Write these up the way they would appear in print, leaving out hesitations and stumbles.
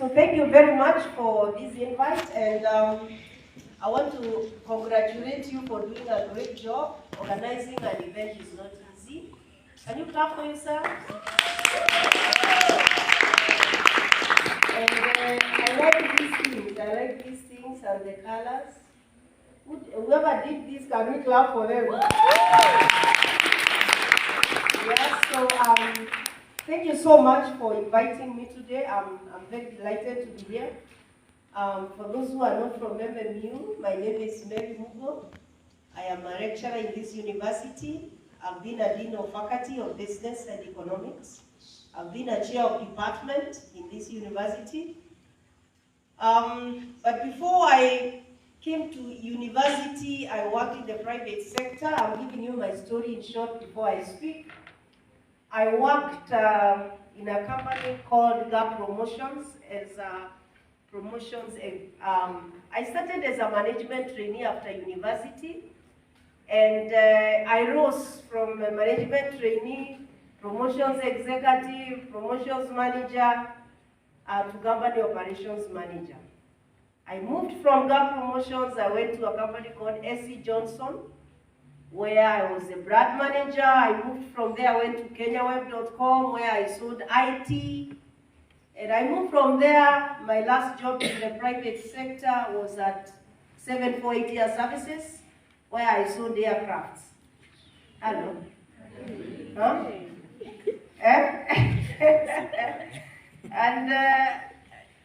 So thank you very much for this invite, and I want to congratulate you for doing a great job. Organizing an event is not easy. Can you clap for yourself? And I like these things. I like these things and the colors. Whoever did this, can we clap for them? Yes, so thank you so much for inviting me today. I'm very delighted to be here. For those who are not from MMU, my name is Mary Mugo. I am a lecturer in this university. I've been a dean of faculty of business and economics. I've been a chair of department in this university. But before I came to university, I worked in the private sector. I'm giving you my story in short before I speak. I worked in a company called GAP Promotions as a promotions. I started as a management trainee after university, and I rose from a management trainee, promotions executive, promotions manager, to company operations manager. I moved from GAP Promotions. I went to a company called SC Johnson, where I was a brand manager. I moved from there, I went to KenyaWeb.com, where I sold IT. And I moved from there. My last job in the private sector was at 748 Air Services, where I sold aircrafts. Hello? Huh? And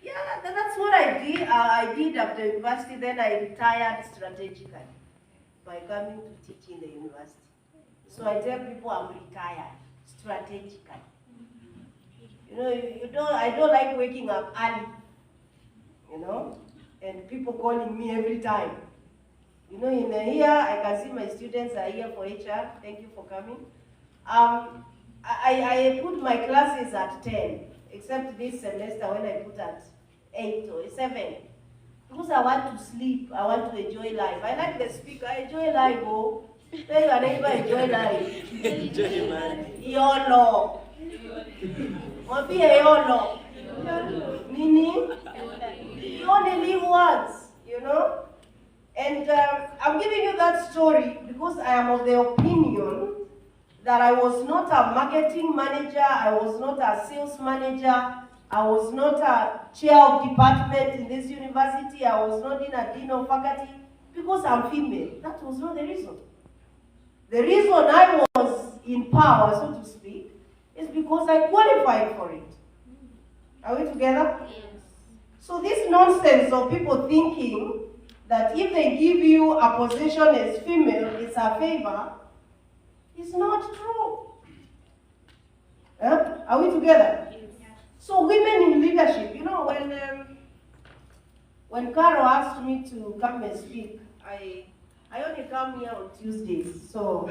yeah, that's what I did. I did after university. Then I retired strategically by coming to teach in the university. So I tell people I'm retired strategically. You know, I don't like waking up early, you know, and people calling me every time. You know, in a year, I can see my students are here for HR. Thank you for coming. I put my classes at 10, except this semester when I put at 8 or 7. Because I want to sleep, I want to enjoy life. I like the speaker, I enjoy life, oh. Tell your neighbor, enjoy life. Enjoy life. YOLO. What be a YOLO? Meaning, you only live once, you know? And I'm giving you that story because I am of the opinion that I was not a marketing manager, I was not a sales manager, I was not a chair of department in this university, I was not in a dean of faculty because I'm female. That was not the reason. The reason I was in power, so to speak, is because I qualified for it. Are we together? Yes. So this nonsense of people thinking that if they give you a position as female, it's a favor, is not true. Are we together? Yes. So women in leadership, you know, when Carol asked me to come and speak, I only come here on Tuesdays, so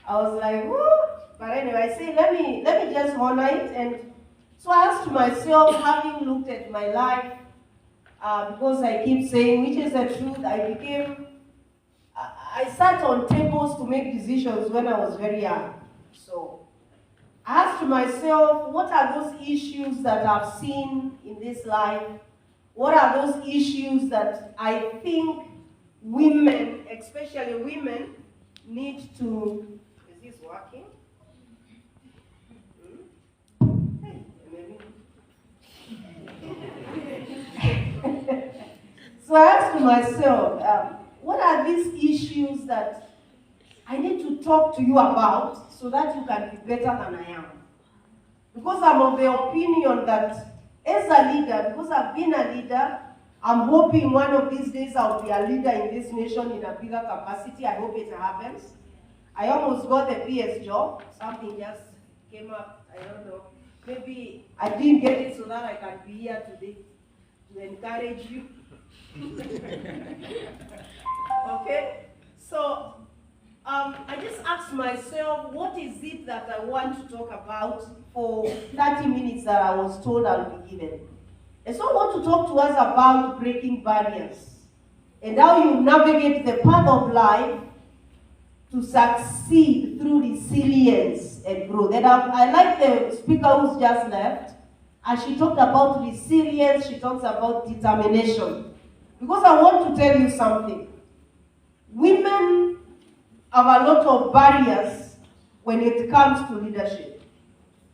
I was like, whoo! But anyway, I say, let me just honor it. And so I asked myself, having looked at my life, because I keep saying, which is the truth, I sat on tables to make decisions when I was very young. So I asked myself, what are those issues that I've seen in this life? What are those issues that I think women, especially women, need to... Is this working? So I asked myself, what are these issues that I need to talk to you about so that you can be better than I am? Because I'm of the opinion that as a leader, because I've been a leader, I'm hoping one of these days I'll be a leader in this nation in a bigger capacity. I hope it happens. I almost got the PS job. Something just came up. I don't know. Maybe I didn't get it so that I can be here today to encourage you. Okay? So, I just asked myself, what is it that I want to talk about for 30 minutes that I was told I'll be given? And so I want to talk to us about breaking barriers and how you navigate the path of life to succeed through resilience and growth. And I like the speaker who's just left. And she talked about resilience, she talks about determination. Because I want to tell you something. Women have a lot of barriers when it comes to leadership.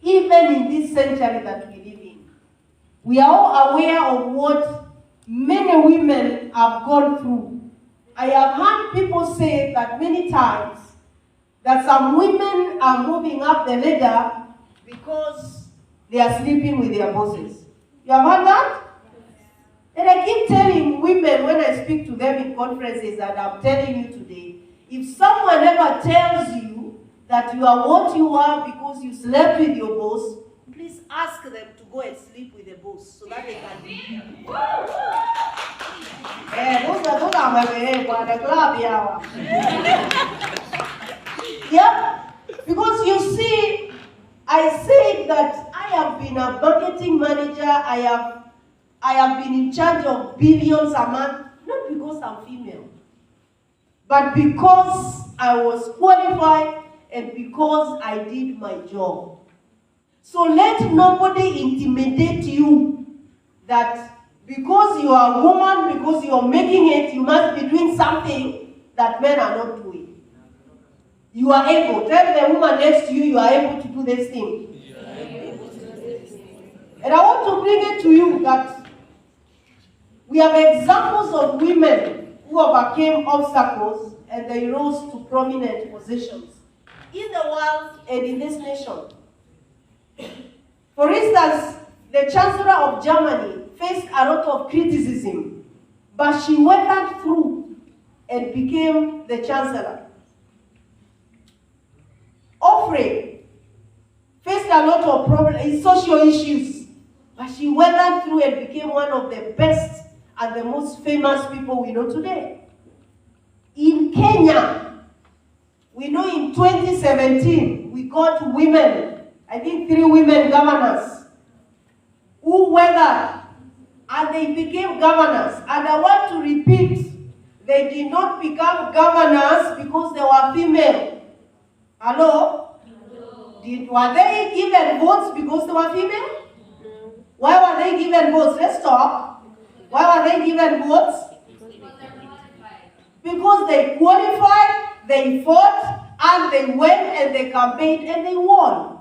Even in this century that we live in. We are all aware of what many women have gone through. I have heard people say that many times that some women are moving up the ladder because they are sleeping with their bosses. You have heard that? And I keep telling women when I speak to them in conferences that I'm telling you today, if someone ever tells you that you are what you are because you slept with your boss, please ask them to go and sleep with the boss so that they can leave you. Those are my the club, yeah. Because you see, I said that I have been a marketing manager, I have been in charge of billions a month, not because I'm female, but because I was qualified and because I did my job. So let nobody intimidate you that because you are a woman, because you are making it, you must be doing something that men are not doing. You are able. Tell the woman next to you, you are able to do this thing. And I want to bring it to you that we have examples of women who overcame obstacles and they rose to prominent positions in the world and in this nation. For instance, the Chancellor of Germany faced a lot of criticism, but she weathered through and became the Chancellor. Ofre faced a lot of problems, social issues, but she weathered through and became one of the best and the most famous people we know today. In Kenya, we know in 2017, we got women, I think 3 women governors, who weathered and they became governors. And I want to repeat, they did not become governors because they were female. Hello? Were they given votes because they were female? Why were they given votes? Let's talk. Why were they given votes? Because they qualified, they fought, and they went and they campaigned and they won.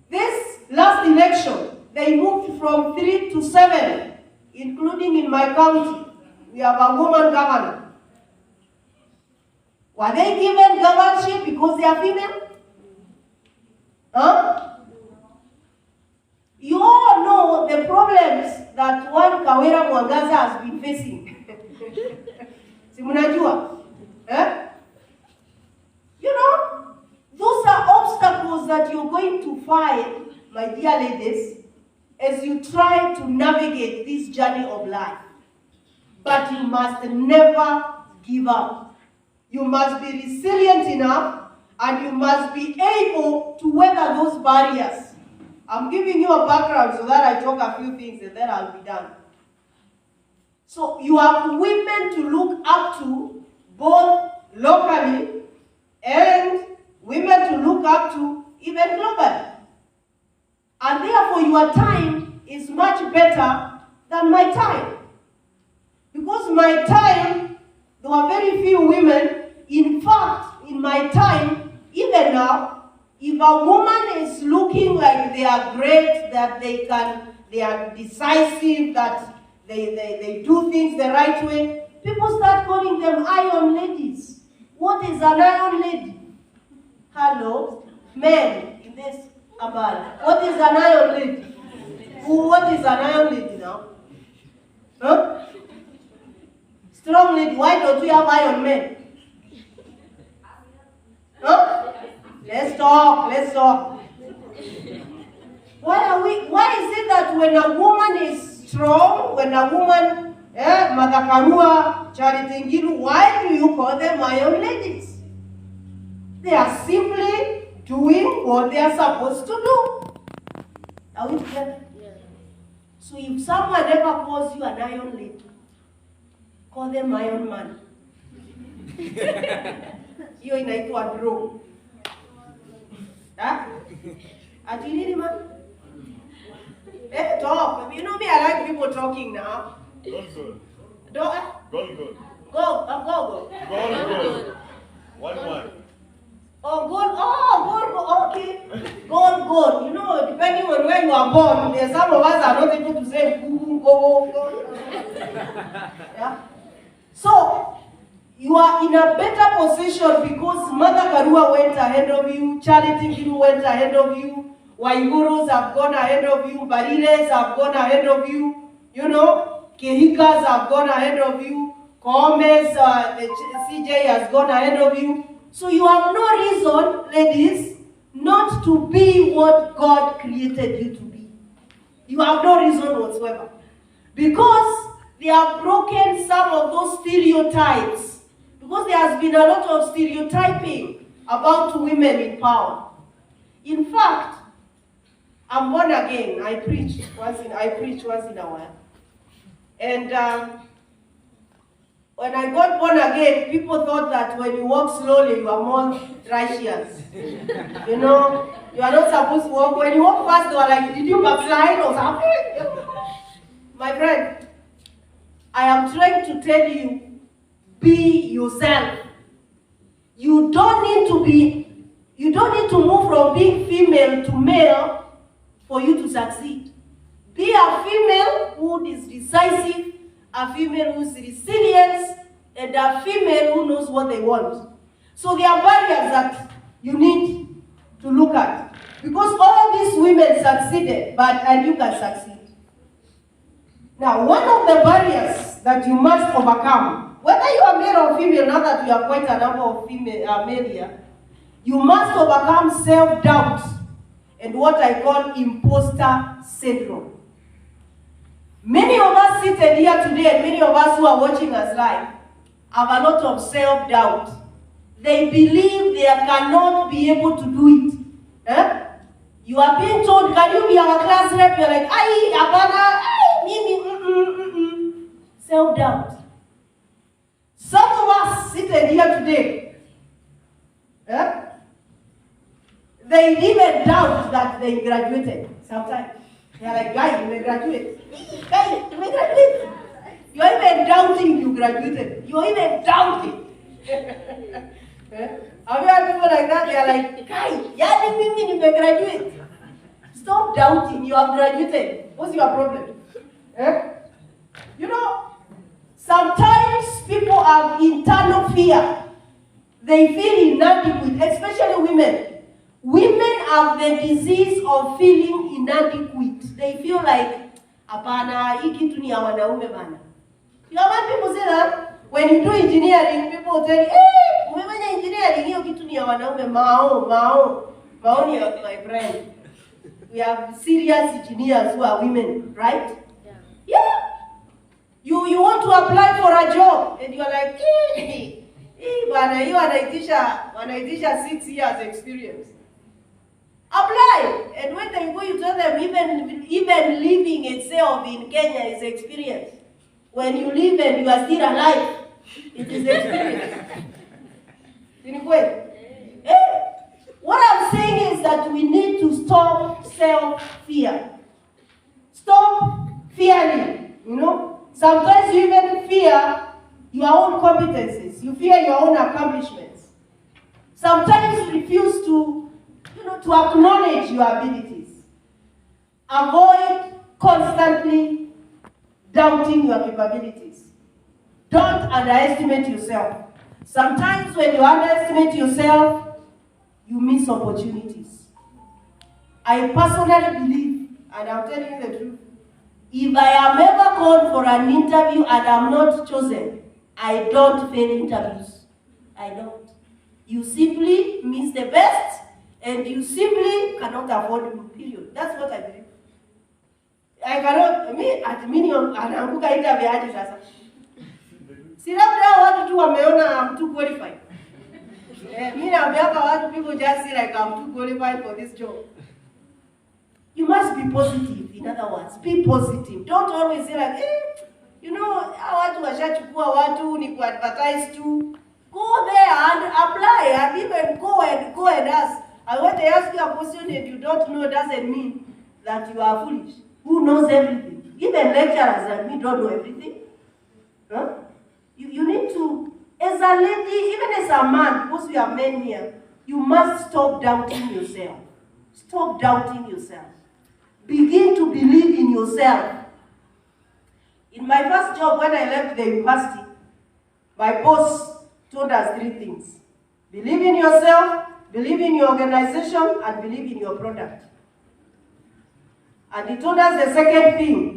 This last election, they moved from 3 to 7, including in my county. We have a woman governor. Were they given governorship because they are female? Huh? You all know the problems that one Kawira Mwangaza has been facing. Si mnajua? You know, those are obstacles that you're going to find, my dear ladies, as you try to navigate this journey of life. But you must never give up. You must be resilient enough and you must be able to weather those barriers. I'm giving you a background so that I talk a few things and then I'll be done. So you have women to look up to, both locally and women to look up to even globally. And therefore your time is much better than my time. Because my time, there were very few women. In fact, in my time, even now, if a woman is looking like they are great, that they are decisive, that they do things the right way, people start calling them iron ladies. What is an iron lady? Hello? Men in this about. What is an iron lady? What is an iron lady now? Huh? Strong lady. Why don't we have iron men? Huh? Let's talk. Why is it that when a woman is strong, when a woman, Mother Karua, Charity Ngilu, why do you call them iron ladies? They are simply doing what they are supposed to do. Are we together? Yeah. So if someone ever calls you an iron lady, call them iron man. Hiyo inaitwa draw. Ati nini man? Talk. You know me, I like people talking now. Good. Go. Good. Go. Good. 1-1. Oh, good. Okay. Good. You know, depending on where you are born, there some of us are not able to say go. Yeah. So, you are in a better position because Mother Karua went ahead of you, Charity Giru went ahead of you, Waigurus have gone ahead of you, Bariles have gone ahead of you, you know, Kehikas have gone ahead of you, Komes, the CJ has gone ahead of you. So you have no reason, ladies, not to be what God created you to be. You have no reason whatsoever. Because they have broken some of those stereotypes. Because there has been a lot of stereotyping about women in power. In fact, I'm born again. I preach once in a while. And when I got born again, people thought that when you walk slowly, you are more righteous. You know, you are not supposed to walk. When you walk fast, they are like, did you backslide or something? My friend, I am trying to tell you, be yourself. You don't need to move from being female to male for you to succeed. Be a female who is decisive, a female who is resilient, and a female who knows what they want. So there are barriers that you need to look at. Because all these women succeeded, and you can succeed. Now, one of the barriers that you must overcome, whether you are male or female, now that you are quite a number of male here, you must overcome self-doubt and what I call imposter syndrome. Many of us seated here today, and many of us who are watching us live, have a lot of self-doubt. They believe they cannot be able to do it. You are being told, can you be our class rep? You're like, self-doubt. Some of us seated here today, they even doubt that they graduated sometimes. They're like, guys, you may graduate. Guys, you may graduate. You're even doubting you graduated. You're even doubting. Have you had people like that? They're like, guys, you may graduate. Stop doubting, you have graduated. What's your problem? You know, sometimes people have internal fear. They feel inadequate, especially women. Women have the disease of feeling inadequate. They feel like, apana, hii kitu ni ya wanaume bana. You know when people say that? When you do engineering, people tell you, hey, umefanya engineering, hiyo kitu ni ya wanaume. Mao ni my friend. We have serious engineers who are women, right? Yeah. You want to apply for a job, and you're like, bana, you wanaitisha 6 years experience. Apply, and when they go, you tell them even living itself in Kenya is experience. When you live and you are still alive, it is experience. What I'm saying is that we need to stop self-fear. Stop fearing, you know. Sometimes you even fear your own competencies. You fear your own accomplishments. Sometimes you refuse to acknowledge your abilities. Avoid constantly doubting your capabilities. Don't underestimate yourself. Sometimes when you underestimate yourself, you miss opportunities. I personally believe, and I'm telling you the truth, if I am ever called for an interview and I'm not chosen, I don't fail interviews. I don't. You simply miss the best, and you simply cannot afford me, period. That's what I believe. I cannot, at minimum, anaanguka interview hadi sasa. Si labda watu tu wameona I'm too qualified. Me naambianga watu, people just say like I'm too qualified for this job. You must be positive, in other words. Be positive. Don't always say like, watu washachukua watu ni kuadvertise tu. Go there and apply, and even go and ask. And when they ask you a question and you don't know, doesn't mean that you are foolish. Who knows everything? Even lecturers and me don't know everything. Huh? You need to, as a lady, even as a man, because we are men here, you must stop doubting yourself. Stop doubting yourself. Begin to believe in yourself. In my first job, when I left the university, my boss told us 3 things. Believe in yourself, believe in your organization, and believe in your product. And he told us the second thing,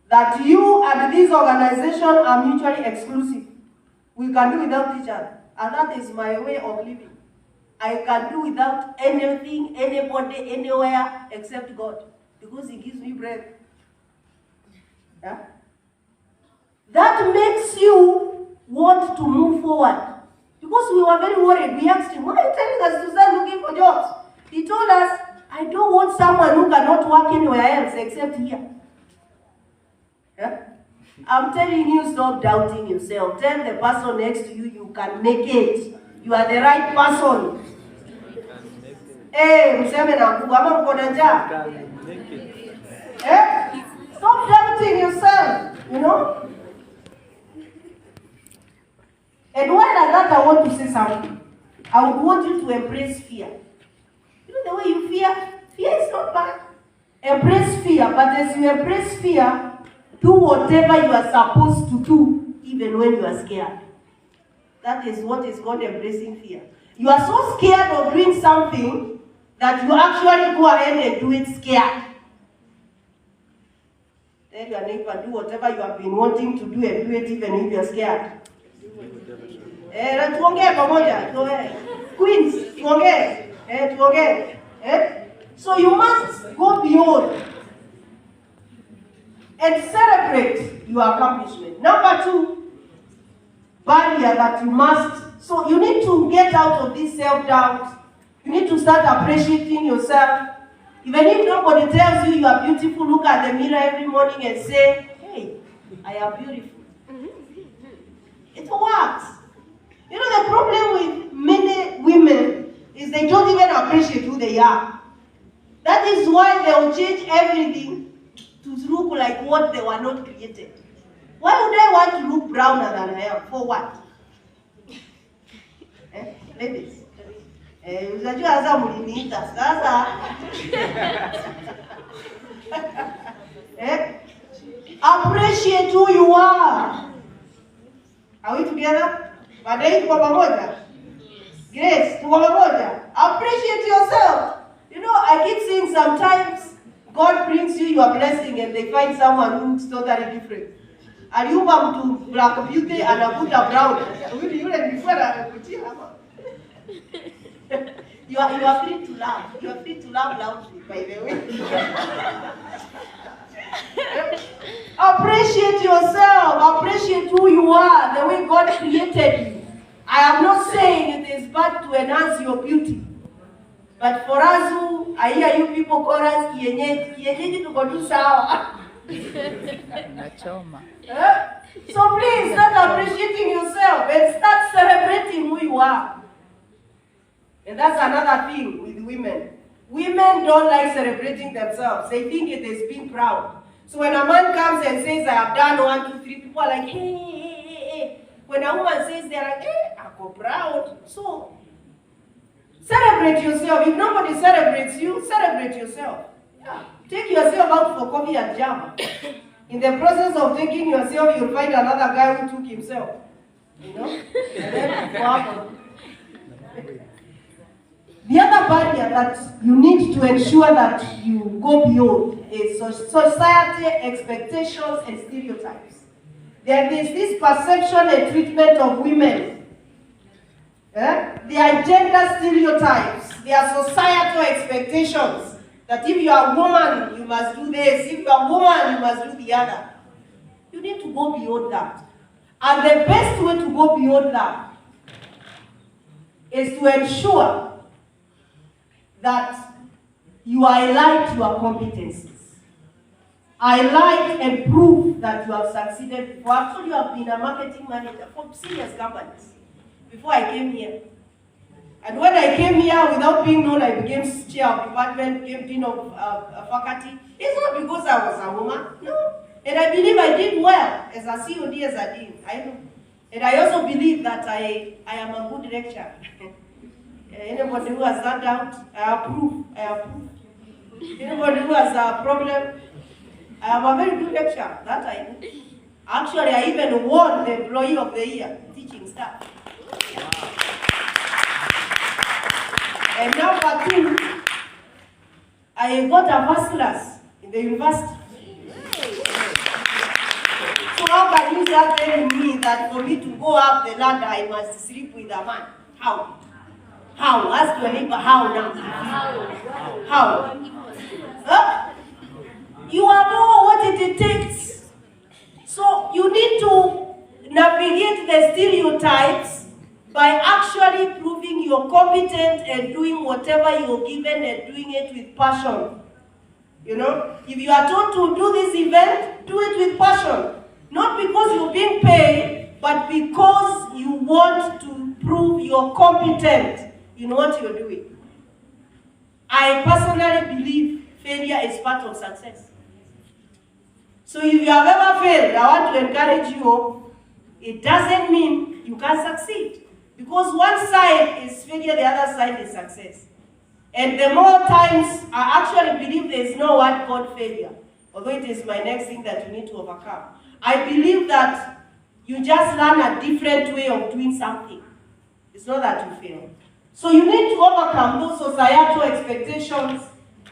that you and this organization are mutually exclusive. We can do without each other. And that is my way of living. I can do without anything, anybody, anywhere, except God. Because He gives me breath. Yeah? That makes you want to move forward. Because we were very worried. We asked him, why are you telling us to start looking for jobs? He told us, I don't want someone who cannot work anywhere else except here. Yeah? I'm telling you, stop doubting yourself. Tell the person next to you, you can make it. You are the right person. Mseme na kama mko na njaa. Stop doubting yourself, you know? And while at that, I want to say something. I would want you to embrace fear. You know the way you fear? Fear is not bad. Embrace fear, but as you embrace fear, do whatever you are supposed to do, even when you are scared. That is what is called embracing fear. You are so scared of doing something that you actually go ahead and do it scared. Tell your neighbor, do whatever you have been wanting to do and do it even if you are scared. Tuongee pamoja, Queens, tuongee. So you must go beyond and celebrate your accomplishment. Number 2, barrier that you must. So you need to get out of this self-doubt. You need to start appreciating yourself. Even if nobody tells you you are beautiful, look at the mirror every morning and say, hey, I am beautiful. It works. You know, the problem with many women is they don't even appreciate who they are. That is why they will change everything to look like what they were not created. Why would I want to look browner than I am? For what? Ladies. Unajua sasa mliniita sasa. Appreciate who you are. Are we together? Badai tuko pamoja? Grace, tuko pamoja? Appreciate yourself. You know, I keep saying sometimes God brings you your blessing and they find someone who looks totally different. Aliumba mtu black beauty anakuta brown. Yule before anakutia hapa. You are free to laugh. You are free to laugh loudly, by the way. Appreciate yourself. Appreciate who you are, the way God created you. I am not saying it is bad to enhance your beauty. But for us who, I hear you people call us kienyeji tuko tu sawa. So please start appreciating yourself and start celebrating who you are. And that's another thing with women. Women don't like celebrating themselves. They think it is being proud. So when a man comes and says, I have done 1, 2, 3, people are like, hey. When a woman says, they're like, hey, I'm proud. So celebrate yourself. If nobody celebrates you, celebrate yourself. Yeah. Take yourself out for coffee and jam. In the process of taking yourself, you'll find another guy who took himself. You know? And then what? The other barrier that you need to ensure that you go beyond is society expectations and stereotypes. There is this perception and treatment of women. There are gender stereotypes. There are societal expectations that if you are a woman, you must do this. If you are a woman, you must do the other. You need to go beyond that. And the best way to go beyond that is to ensure that you highlight your competencies. Highlight and prove that you have succeeded before. Actually, you have been a marketing manager for serious companies. Before I came here, And when I came here without being known, I became chair of department, became dean of faculty. It's not because I was a woman, no. And I believe I did well as a COD, as a dean, I know. And I also believe that I am a good lecturer. Anybody who has that doubt, I approve. Anybody who has a problem, I am a very good lecturer, that I know. Actually, I even won the Employee of the Year, teaching staff. And number 2, I got a first class in the university. So how can you start telling me that for me to go up the ladder, I must sleep with a man? How? How? Ask your neighbor, how now? How? Huh? You are more what it takes. So you need to navigate the stereotypes by actually proving you're competent and doing whatever you're given and doing it with passion. You know, if you are told to do this event, do it with passion. Not because you're being paid, but because you want to prove you're competent in what you're doing. I personally believe failure is part of success. So if you have ever failed, I want to encourage you, it doesn't mean you can't succeed. Because one side is failure, the other side is success. And the more times, I actually believe there is no word called failure, although it is my next thing that you need to overcome. I believe that you just learn a different way of doing something. It's not that you fail. So you need to overcome those societal expectations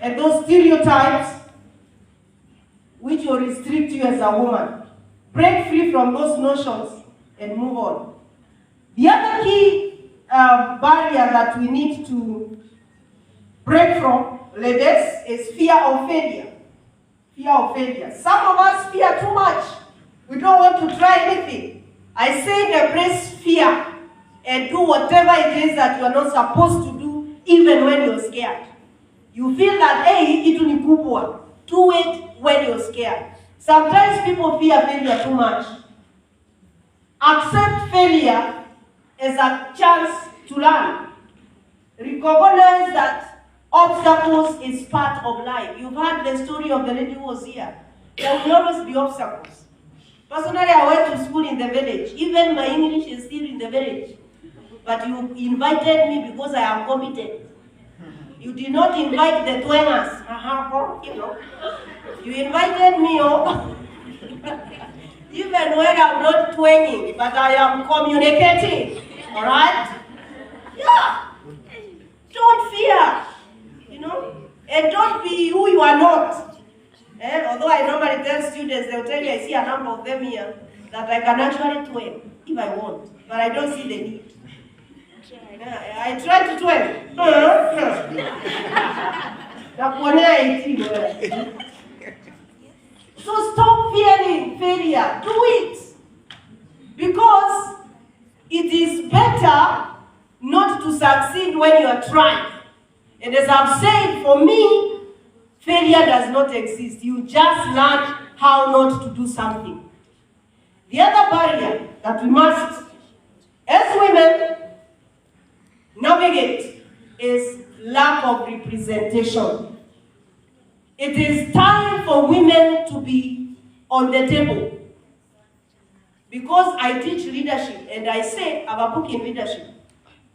and those stereotypes which will restrict you as a woman. Break free from those notions and move on. The other key barrier that we need to break from, ladies, is fear of failure. Fear of failure. Some of us fear too much. We don't want to try anything. I say embrace fear and do whatever it is that you are not supposed to do, even when you're scared. You feel that, hey, itu ni kubwa. Do it when you're scared. Sometimes people fear failure too much. Accept failure as a chance to learn. Recognize that obstacles is part of life. You've heard the story of the lady who was here. There will always be obstacles. Personally, I went to school in the village. Even my English is still in the village. But you invited me because I am competent. You did not invite the twangers. You know. You invited me, even when I'm not twanging, but I am communicating. All right? Yeah. Don't fear. You know? And don't be who you are not. Although I normally tell students, they'll tell you, I see a number of them here, that I can actually twang if I want, but I don't see the need. I try to twang. So stop fearing failure. Do it. Because it is better not to succeed when you are trying. And as I've said, for me, failure does not exist. You just learn how not to do something. The other barrier that we must, as women, navigate is lack of representation. It is time for women to be on the table. Because I teach leadership, and I say I have a book in leadership.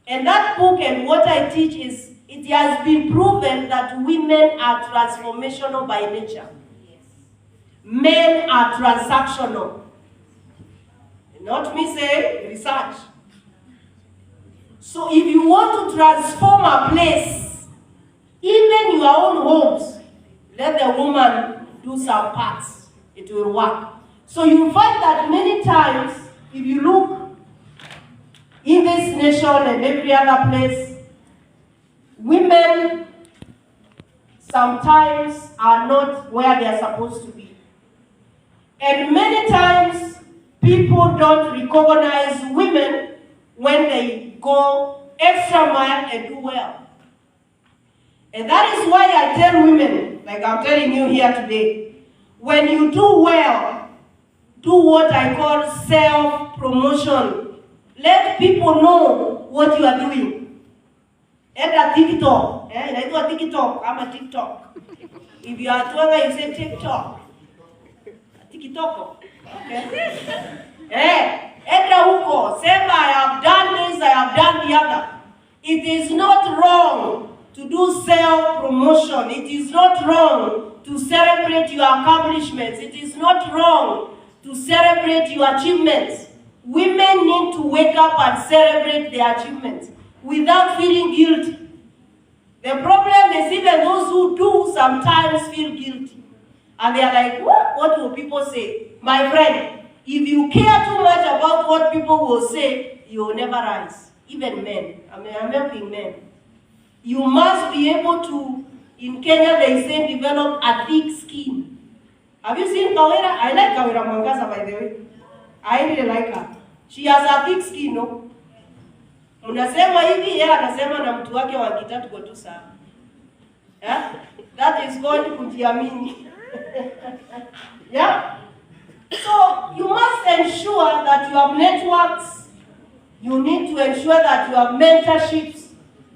And that book and what I teach is, it has been proven that women are transformational by nature. Yes. Men are transactional. Not me saying, research. So if you want to transform a place, even your own homes, let the woman do some parts. It will work. So you find that many times, if you look in this nation and every other place, women sometimes are not where they are supposed to be. And many times, people don't recognize women when they go extra mile and do well. And that is why I tell women, like I'm telling you here today, when you do well, do what I call self-promotion. Let people know what you are doing. enda TikTok. Inaitwa TikTok ama TikTok. If you are Twanga, you say TikTok. TikTok. Okay. Enda huko. Sema, I have done this, I have done the other. It is not wrong to do self-promotion. It is not wrong to celebrate your accomplishments. It is not wrong to celebrate your achievements. Women need to wake up and celebrate their achievements without feeling guilty. The problem is even those who do sometimes feel guilty. And they are like, what will people say? My friend, if you care too much about what people will say, you will never rise. Even men. I'm helping men. You must be able to, in Kenya they say, develop a thick skin. Have you seen Kawira? I like Kawira Mwangaza, by the way. I really like her. She has a thick skin, no? Unasema hivi, yeye anasema na mtu wake wa Gita tuko tu sawa. Yeah? That is called kujiamini. Yeah? So, you must ensure that you have networks. You need to ensure that you have mentorships.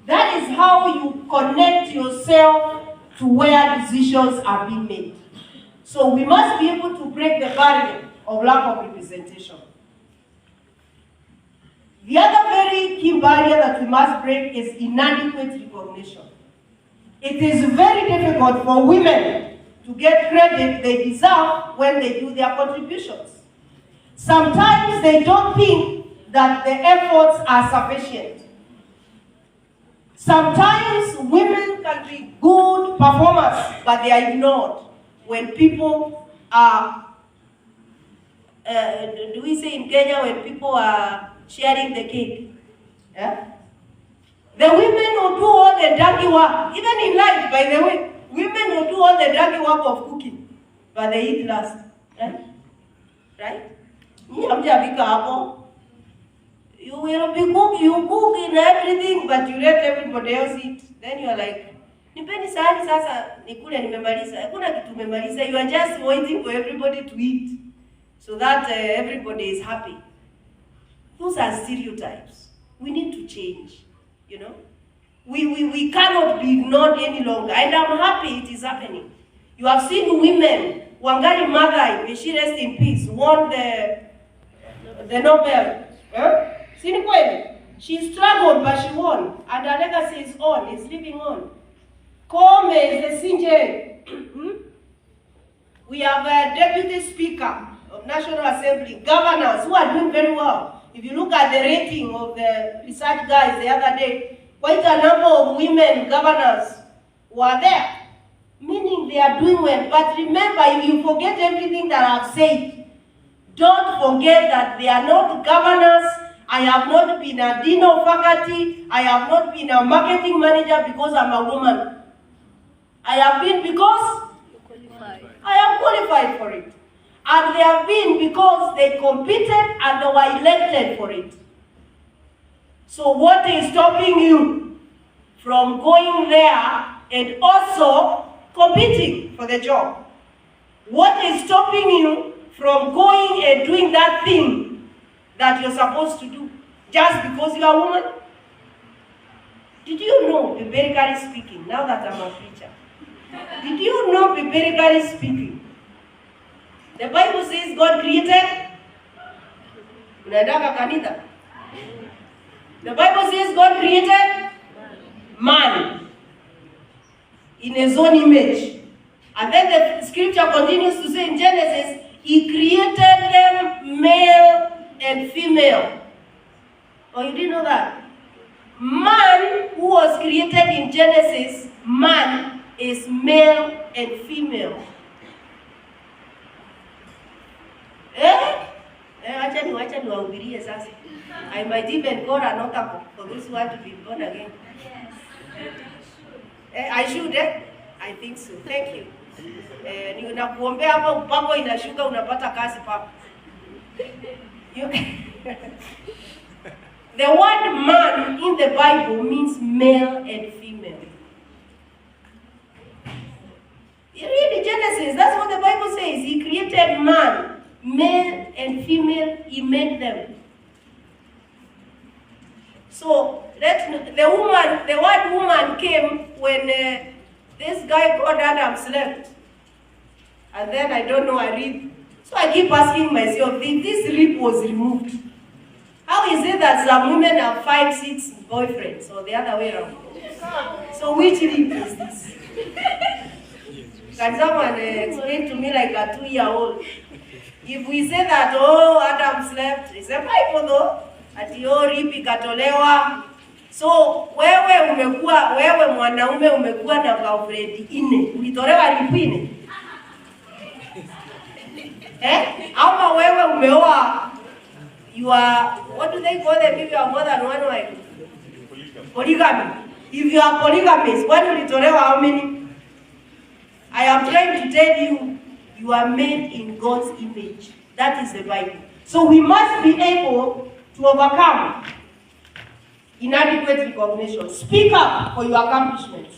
That is how you connect yourself to where decisions are being made. So we must be able to break the barrier of lack of representation. The other very key barrier that we must break is inadequate recognition. It is very difficult for women to get credit they deserve when they do their contributions. Sometimes they don't think that the efforts are sufficient. Sometimes women can be good performers, but they are ignored when people are, do we say in Kenya, when people are sharing the cake? Yeah? The women will do all the dirty work, even in life, by the way. Women will do all the dirty work of cooking, but they eat last. Right? Right? You will be cooking, you cook in everything, but you let everybody else eat. Then you are like, nipeni sahani sasa, nikule nimemaliza. Hakuna kitu umemaliza. You are just waiting for everybody to eat, so that everybody is happy. Those are stereotypes. We need to change, you know. We cannot be ignored any longer. And I'm happy it is happening. You have seen women, Wangari Maathai, may she rest in peace, won the Nobel. Huh? She struggled, but she won. And her legacy is on, it's living on. Kome is the Sinje. We have a deputy speaker of National Assembly, governors who are doing very well. If you look at the rating of the research guys the other day, quite a number of women governors were there, meaning they are doing well. But remember, if you forget everything that I've said, don't forget that they are not governors. I have not been a dean of faculty. I have not been a marketing manager because I'm a woman. I have been because I am qualified for it. And they have been because they competed and they were elected for it. So what is stopping you from going there and also competing for the job? What is stopping you from going and doing that thing that you're supposed to do just because you are a woman? Did you know, biblically speaking, now that I'm a preacher, did you know, biblically speaking, the Bible says God created? The Bible says God created man in his own image. And then the scripture continues to say in Genesis, He created them male and female. Oh, you didn't know that? Man who was created in Genesis, man is male and female. I might even go an altar for those who want to be born again. I should, I think so. Thank you. Ninakuombea hapa upako inashuka unapata kazi papa. The word man in the Bible means male and female. You read Genesis, that's what the Bible says. He created man, male and female, He made them. So So the word woman came when this guy called Adam slept. And then I don't know, I read. So I keep asking myself, if this rib was removed, how is it that some women have 5, 6 boyfriends, or the other way around? So which rib is this? Can someone explain to me like a 2-year-old? If we say that, oh, Adam slept, it's a Bible though. Ati oh, rib ikatolewa. So wewe mwanaume umekuwa na girlfriend 4. Ulitolewa rib 4? Ama wewe umeoa, you are, what do they call them if you have more than one wife? Polygamy. If you are polygamist, when ulitolewa how many? I am trying to tell you, you are made in God's image. That is the Bible. So we must be able to overcome inadequate recognition. Speak up for your accomplishments.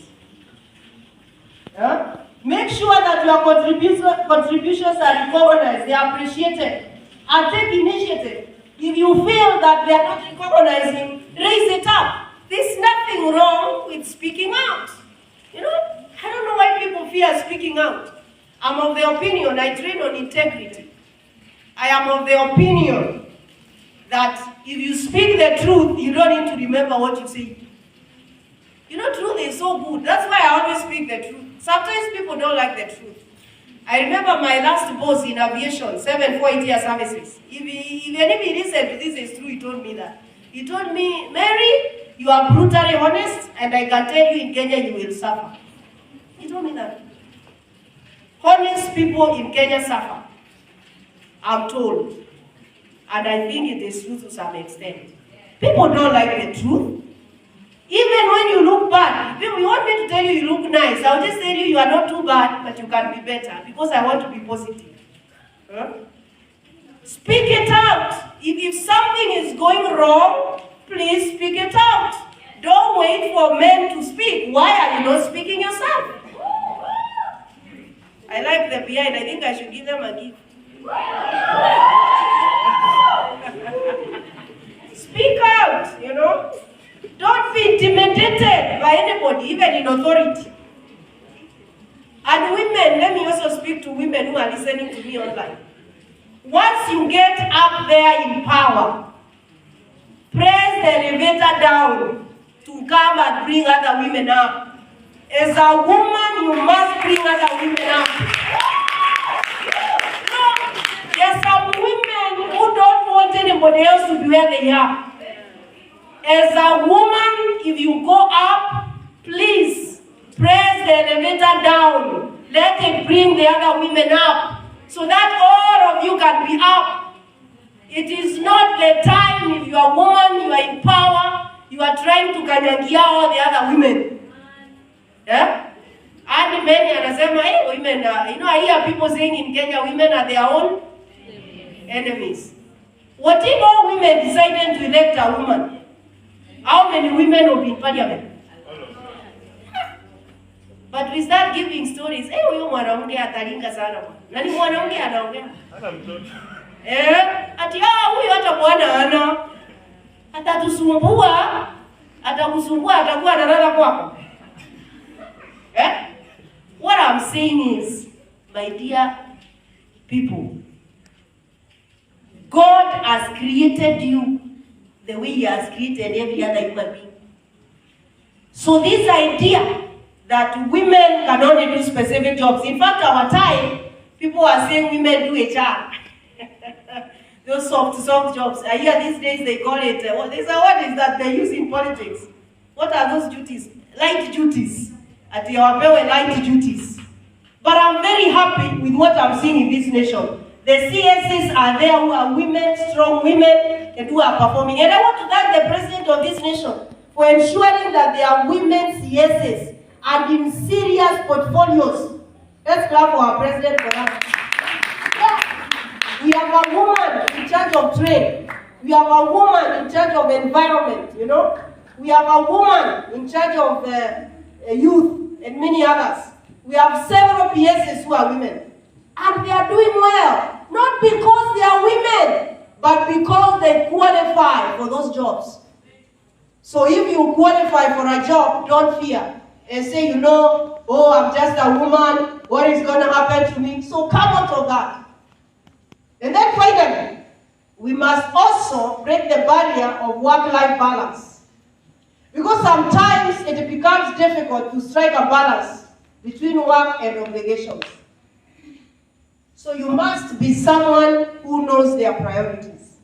Make sure that your contributions are recognized, they are appreciated, and take initiative. If you feel that they are not recognizing, raise it up. There's nothing wrong with speaking out. You know, I don't know why people fear speaking out. I'm of the opinion, I train on integrity. I am of the opinion that if you speak the truth, you don't need to remember what you say. You know, truth is so good. That's why I always speak the truth. Sometimes people don't like the truth. I remember my last boss in aviation, 748 services. If anybody listened to this, is true, he told me that. He told me, Mary, you are brutally honest, and I can tell you in Kenya you will suffer. He told me that. Honest people in Kenya suffer, I'm told. And I think it is true to some extent. People don't like the truth. Even when you look bad, if you want me to tell you you look nice, I'll just tell you you are not too bad, but you can be better, because I want to be positive. Speak it out. If something is going wrong, please speak it out. Don't wait for men to speak. Why are you not speaking yourself? I like the behind. I think I should give them a gift. Speak out, you know. Don't be intimidated by anybody, even in authority. And women, let me also speak to women who are listening to me online. Once you get up there in power, press the elevator down to come and bring other women up. As a woman, you must bring other women up. No, there's some women who don't want anybody else to be where they are. As a woman, if you go up, please press the elevator down. Let it bring the other women up, so that all of you can be up. It is not the time, if you are a woman, you are in power, you are trying to kanyagia all the other women. Yeah? And men anasema, hey, women are, you know, I hear people saying in Kenya, women are their own enemies. What if all women decided to elect a woman? How many women will be in parliament? But we start giving stories. Eh, huyo mwanamke atalinga sana. Nani mwanamke anaongea? Hata mtoto. Ati huyo hata bwana ana. Atatusumbua, atakusumbua, atakuwa analala kwako. What I'm saying is, my dear people, God has created you the way He has created every other human being. So this idea that women can only do specific jobs. In fact, our time, people are saying women do HR. Those soft jobs. I hear these days they call it, what is that they use in politics? What are those duties? Light duties. At your light duties. But I'm very happy with what I'm seeing in this nation. The CSs are there who are women, strong women, and who are performing. And I want to thank the president of this nation for ensuring that there are women CSs and in serious portfolios. Let's clap for our president for that. Yeah. We have a woman in charge of trade. We have a woman in charge of environment, you know. We have a woman in charge of youth and many others. We have several PSs who are women. And they are doing well. Not because they are women, but because they qualify for those jobs. So if you qualify for a job, don't fear. And say, oh, I'm just a woman, what is going to happen to me? So come out of that. And then finally, we must also break the barrier of work-life balance. Because sometimes it becomes difficult to strike a balance between work and obligations. So you must be someone who knows their priorities.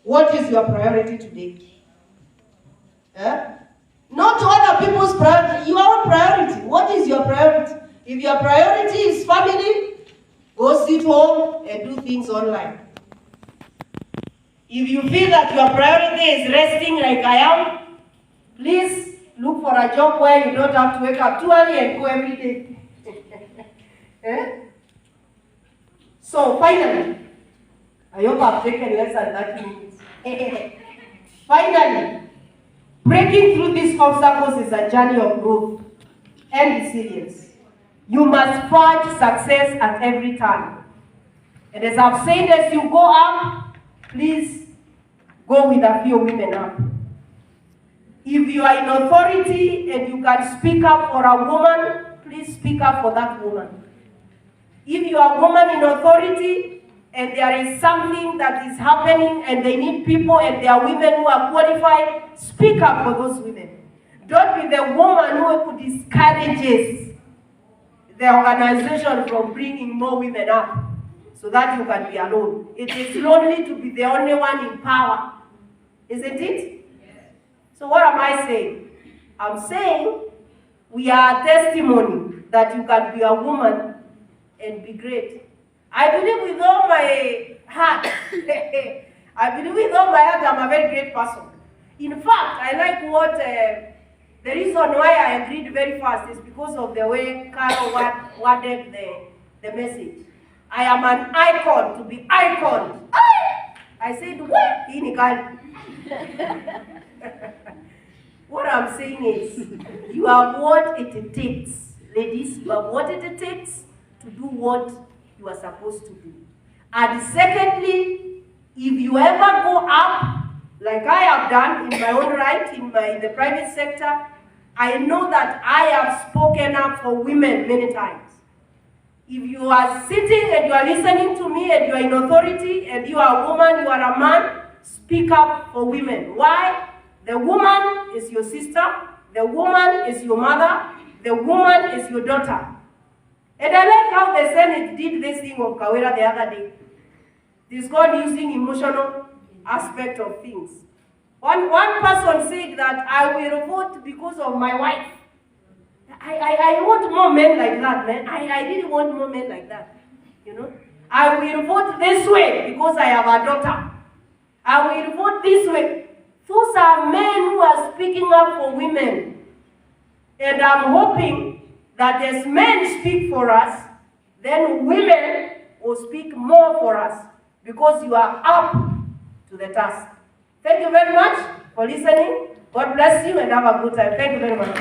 What is your priority today? Not other people's priority, your own priority. What is your priority? If your priority is family, go sit home and do things online. If you feel that your priority is resting like I am, please look for a job where you don't have to wake up too early and go every day. So finally, I hope I've taken less than 30 minutes. Finally, breaking through these obstacles is a journey of growth and resilience. You must forge success at every turn. And as I've said, as you go up, please go with a few women up. If you are in authority and you can speak up for a woman, please speak up for that woman. If you are a woman in authority and there is something that is happening and they need people and there are women who are qualified, speak up for those women. Don't be the woman who discourages the organization from bringing more women up so that you can be alone. It is lonely to be the only one in power, isn't it? So what am I saying? I'm saying we are a testimony that you can be a woman and be great. I believe with all my heart, I'm a very great person. In fact, I like what, the reason why I agreed very fast is because of the way Carol worded the message. I am an icon to be iconed. I said, what? What I'm saying is, you have what it takes, ladies, you have what it takes to do what you are supposed to do. And secondly, if you ever go up, like I have done in my own right, in the private sector, I know that I have spoken up for women many times. If you are sitting and you are listening to me and you are in authority and you are a woman, you are a man, speak up for women. Why? The woman is your sister, the woman is your mother, the woman is your daughter. And I like how the Senate did this thing of Kawera the other day. This God using emotional aspect of things. One person said that I will vote because of my wife. I want more men like that, man. I really want more men like that. I will vote this way because I have a daughter. I will vote this way. Those are men who are speaking up for women. And I'm hoping that as men speak for us, then women will speak more for us because you are up to the task. Thank you very much for listening. God bless you and have a good time. Thank you very much.